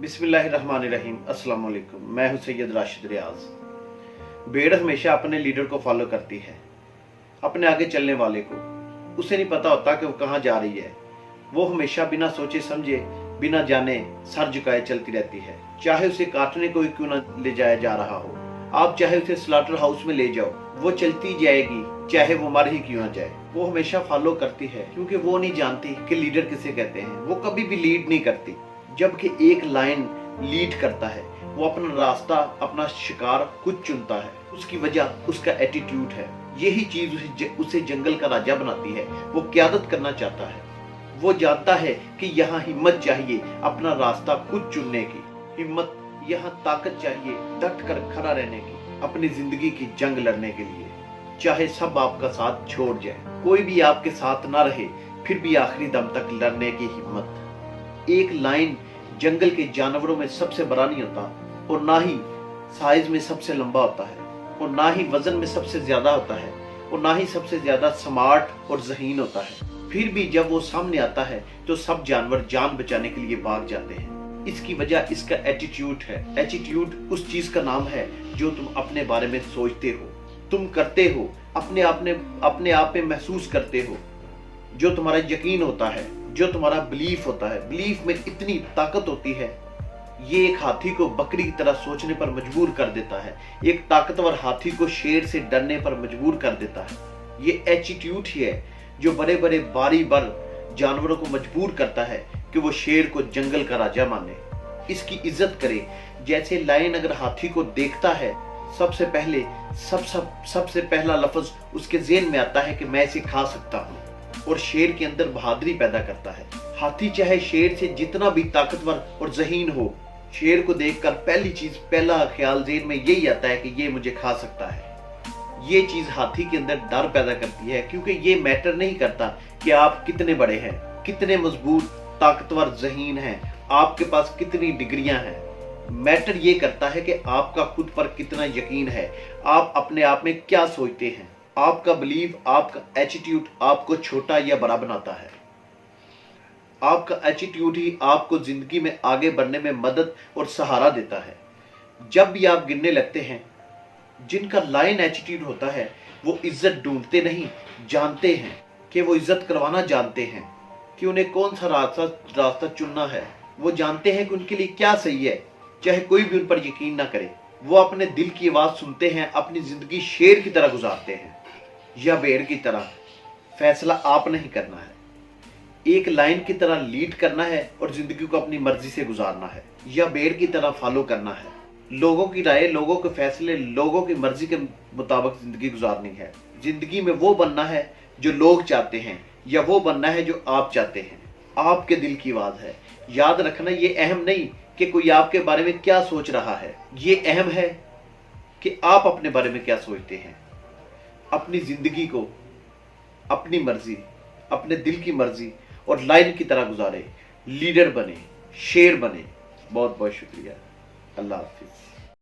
बिस्मिल्लाहिर्रहमानिर्रहीम। अस्सलाम वालेकुम। मैं हूं सैयद राशिद रियाज। भेड़ हमेशा अपने लीडर को फॉलो करती है, अपने आगे चलने वाले को। उसे नहीं पता होता कि वो कहाँ जा रही है। वो हमेशा बिना सोचे समझे, बिना जाने सर झुकाए चलती रहती है। चाहे उसे काटने को क्यों न ले जाया जा रहा हो, आप चाहे उसे स्लॉटर हाउस में ले जाओ, वो चलती जाएगी, चाहे वो मर ही क्यों न जाए। वो हमेशा फॉलो करती है क्योंकि वो नहीं जानती कि लीडर किसे कहते हैं। वो कभी भी लीड नहीं करती, जबकि एक लायन लीड करता है। वो अपना रास्ता, अपना शिकार खुद चुनता है। उसकी वजह उसका एटीट्यूड है। यही चीज उसे जंगल का राजा बनाती है। वो क़यादत करना चाहता है। वो जानता है कि यहाँ हिम्मत चाहिए अपना रास्ता खुद चुनने की, हिम्मत, यहाँ ताकत चाहिए डट कर खड़ा रहने की, अपनी जिंदगी की जंग लड़ने के लिए। चाहे सब आपका साथ छोड़ जाए, कोई भी आपके साथ ना रहे, फिर भी आखिरी दम तक लड़ने की हिम्मत। एक लायन जंगल के जानवरों में सबसे बड़ा नहीं होता, और ना ही साइज में सबसे लंबा होता है, और ना ही वजन में सबसे ज्यादा होता है, और ना ही सबसे ज्यादा स्मार्ट और ज़हीन होता है। फिर भी जब वो सामने आता है तो सब जानवर जान बचाने के लिए भाग जाते हैं। इसकी वजह इसका एटीट्यूड है। एटीट्यूड उस चीज का नाम है जो तुम अपने बारे में सोचते हो, तुम करते हो, अपने आप में महसूस करते हो, जो तुम्हारा यकीन होता है, जो तुम्हारा बिलीफ होता है। बिलीफ में इतनी ताकत होती है, ये एक हाथी को बकरी की तरह सोचने पर मजबूर कर देता है। एक ताकतवर हाथी को शेर से डरने पर मजबूर कर देता है। ये एटीट्यूड ही है जो बड़े बड़े बारी बर जानवरों को मजबूर करता है कि वो शेर को जंगल का राजा माने, इसकी इज्जत करे। जैसे लायन अगर हाथी को देखता है, सबसे पहला लफ्ज उसके ज़हन में आता है कि मैं इसे खा सकता हूँ, और शेर के अंदर बहादुरी पैदा करता है। हाथी चाहे शेर से जितना भी ताकतवर और ज़हीन हो, शेर को देखकर पहला ख्याल ज़हन में यही आता है कि ये मुझे खा सकता है। ये चीज हाथी के अंदर डर पैदा करती है, क्योंकि ये मैटर नहीं करता कि आप कितने बड़े हैं, कितने मजबूत, ताकतवर, ज़हीन हैं, आपके पास कितनी डिग्रियां हैं। मैटर ये करता है कि आपका खुद पर कितना यकीन है, आप अपने आप में क्या सोचते हैं। आपका बिलीव, आपका एटीट्यूड आपको छोटा या बड़ा बनाता है। आपका एटीट्यूड ही आपको जिंदगी में आगे बढ़ने में मदद और सहारा देता है। जब भी आप गिरने लगते हैं, जिनका लायन एटीट्यूड होता है, वो इज्जत ढूंढते नहीं, जानते हैं कि वो इज्जत करवाना जानते हैं कि उन्हें कौन सा रास्ता चुनना है। वो जानते हैं कि उनके लिए क्या सही है, चाहे कोई भी उन पर यकीन ना करे। वो अपने दिल की आवाज सुनते हैं, अपनी जिंदगी शेर की तरह गुजारते हैं या भेड़ की तरह। फैसला आप नहीं करना है, एक लाइन की तरह लीड करना है और जिंदगी को अपनी मर्जी से गुजारना है, या भेड़ की तरह फॉलो करना है। लोगों की राय, लोगों के फैसले, लोगों की मर्जी के मुताबिक जिंदगी गुजारनी है। जिंदगी में वो बनना है जो लोग चाहते हैं, या वो बनना है जो आप चाहते हैं। आपके दिल की आवाज है। याद रखना, ये अहम नहीं कि कोई आपके बारे में क्या सोच रहा है, ये अहम है कि आप अपने बारे में क्या सोचते हैं। अपनी जिंदगी को अपनी मर्जी, अपने दिल की मर्जी और लाइन की तरह गुजारे, लीडर बने, शेर बने। बहुत बहुत शुक्रिया। अल्लाह हाफिज।